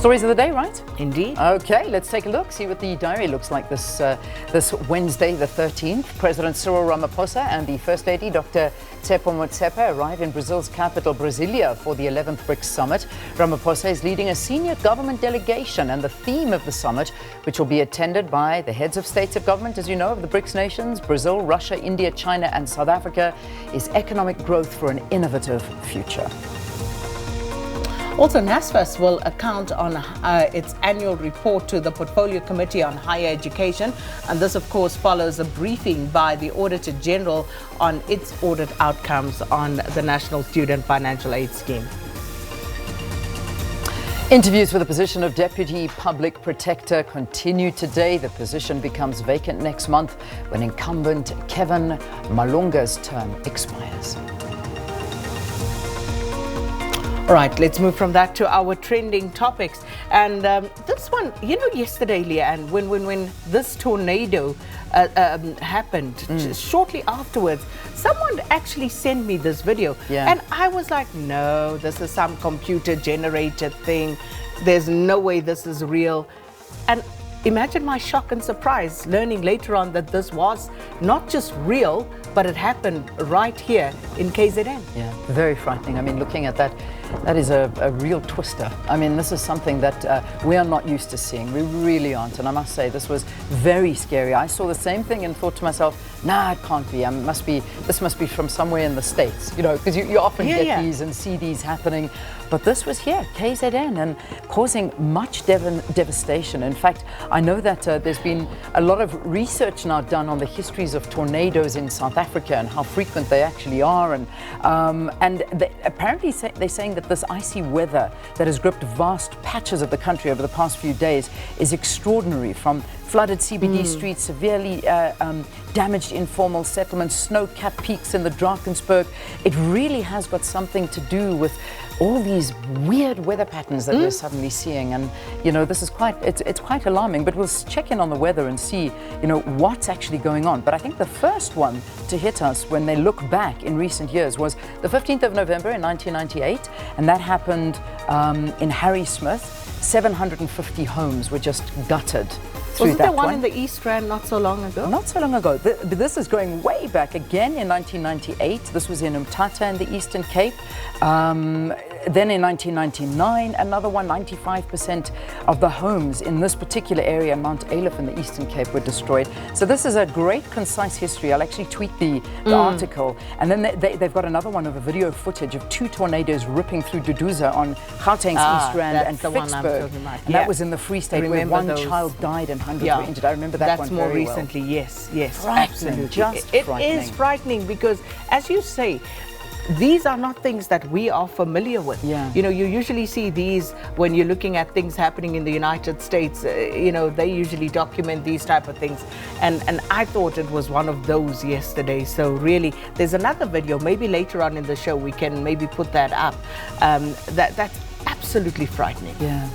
Stories of the day, right? Indeed. Okay, let's take a look, see what the diary looks like this Wednesday, the 13th. President Cyril Ramaphosa and the First Lady, Dr. Tsepo Motsepe, arrive in Brazil's capital, Brasilia, for the 11th BRICS Summit. Ramaphosa is leading a senior government delegation, and the theme of the summit, which will be attended by the heads of states of government, as you know, of the BRICS nations, Brazil, Russia, India, China, and South Africa, is economic growth for an innovative future. Also, NSFAS will account on its annual report to the Portfolio Committee on Higher Education, and this, of course, follows a briefing by the Auditor General on its audit outcomes on the National Student Financial Aid Scheme. Interviews for the position of Deputy Public Protector continue today. The position becomes vacant next month when incumbent Kevin Malonga's term expires. All right, let's move from that to our trending topics. And this one, yesterday, Leanne, when this tornado happened, shortly afterwards, someone actually sent me this video. Yeah. And I was like, no, this is some computer-generated thing. There's no way this is real. And imagine my shock and surprise learning later on that this was not just real, but it happened right here in KZN. Yeah, very frightening. I mean, looking at that, that is a real twister. I mean, this is something that we are not used to seeing. We really aren't. And I must say, this was very scary. I saw the same thing and thought to myself, nah, it can't be. This must be from somewhere in the States, because you often get these and see these happening. But this was here, KZN, and causing much devastation. In fact, I know that there's been a lot of research now done on the histories of tornadoes in South Africa and how frequent they actually are. And apparently they're saying that this icy weather that has gripped vast patches of the country over the past few days is extraordinary, from flooded CBD streets, severely damaged informal settlements, snow-capped peaks in the Drakensberg. It really has got something to do with all these weird weather patterns that we're suddenly seeing. And, this is it's quite alarming, but we'll check in on the weather and see, what's actually going on. But I think the first one to hit us when they look back in recent years was the 15th of November in 1998, and that happened in Harrismith. 750 homes were just gutted. Wasn't there one in the East Rand not so long ago? Not so long ago. This is going way back again in 1998. This was in Umtata in the Eastern Cape. Then in 1999, another one, 95% of the homes in this particular area, Mount Aleph in the Eastern Cape, were destroyed. So this is a great, concise history. I'll actually tweet the article. And then they've got another one of a video footage of two tornadoes ripping through Duduza on Gauteng's East Rand and Ficksburg. And that was in the Free State, where one child died and hundreds were injured. I remember that one very well. That's more recently, yes, frightening, absolutely. It is frightening because, as you say, these are not things that we are familiar with. Yeah. You usually see these when you're looking at things happening in the United States. They usually document these type of things. And I thought it was one of those yesterday. So really, there's another video. Maybe later on in the show, we can maybe put that up. That's absolutely frightening. Yeah.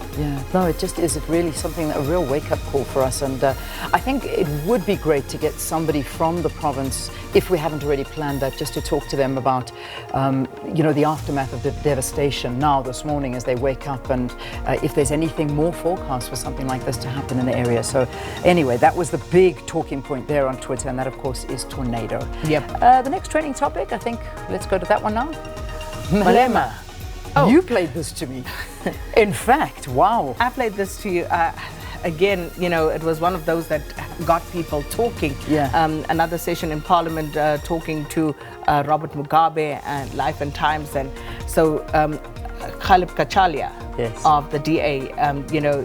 No, it just is. It really something, a real wake-up call for us. And I think it would be great to get somebody from the province, if we haven't already planned that, just to talk to them about, the aftermath of the devastation now this morning as they wake up, and if there's anything more forecast for something like this to happen in the area. So anyway, that was the big talking point there on Twitter, and that, of course, is tornado. Yep. The next training topic, I think, let's go to that one now. Malema. Oh. You played this to me. In fact, wow. I played this to you. Again, it was one of those that got people talking. Yeah. Another session in Parliament talking to Robert Mugabe and Life and Times. And so Khalib Kachalia of the DA,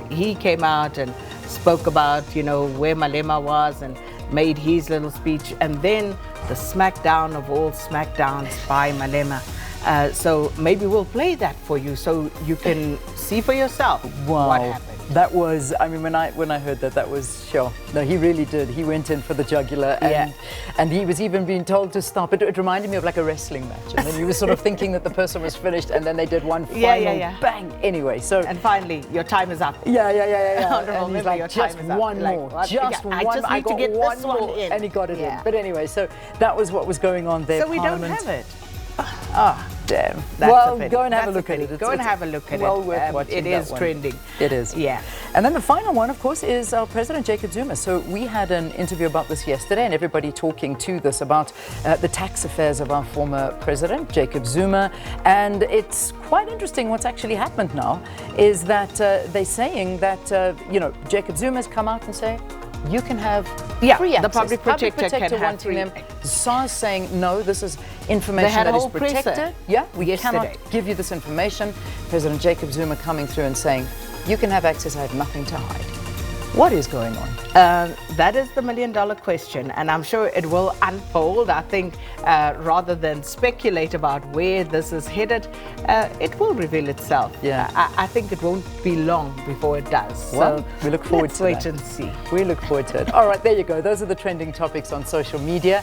he came out and spoke about, where Malema was and made his little speech. And then the smackdown of all smackdowns by Malema. So maybe we'll play that for you so you can see for yourself what happened. That was, when I heard that was sure. No, he really did. He went in for the jugular, and he was even being told to stop. It reminded me of like a wrestling match, and then you were sort of thinking that the person was finished, and then they did one final bang. Anyway, so and finally, your time is up. Yeah. Honorable and he's like, just one more, just one. I just need to get this one in, and he got it in. But anyway, so that was what was going on there. So we don't have it. That's well, a pity. go and have That's a look at it. Go and have a look at well it. worth watching. It is trending. It is. Yeah. And then the final one, of course, is our President Jacob Zuma. So we had an interview about this yesterday, and everybody talking to this about the tax affairs of our former president, Jacob Zuma. And it's quite interesting what's actually happened now is that they're saying that, Jacob Zuma's come out and say, you can have free access. The public protector can have wanting free them. SARS saying, no, this is information They had that a is whole protected. presser Yeah, we yesterday. cannot give you this information. President Jacob Zuma coming through and saying, you can have access, I have nothing to hide. What is going on? That is the million-dollar question, and I'm sure it will unfold. I think rather than speculate about where this is headed, it will reveal itself. Yeah. I think it won't be long before it does. Well, so we look forward let's to wait that. and see. We look forward to it. All right, there you go. Those are the trending topics on social media.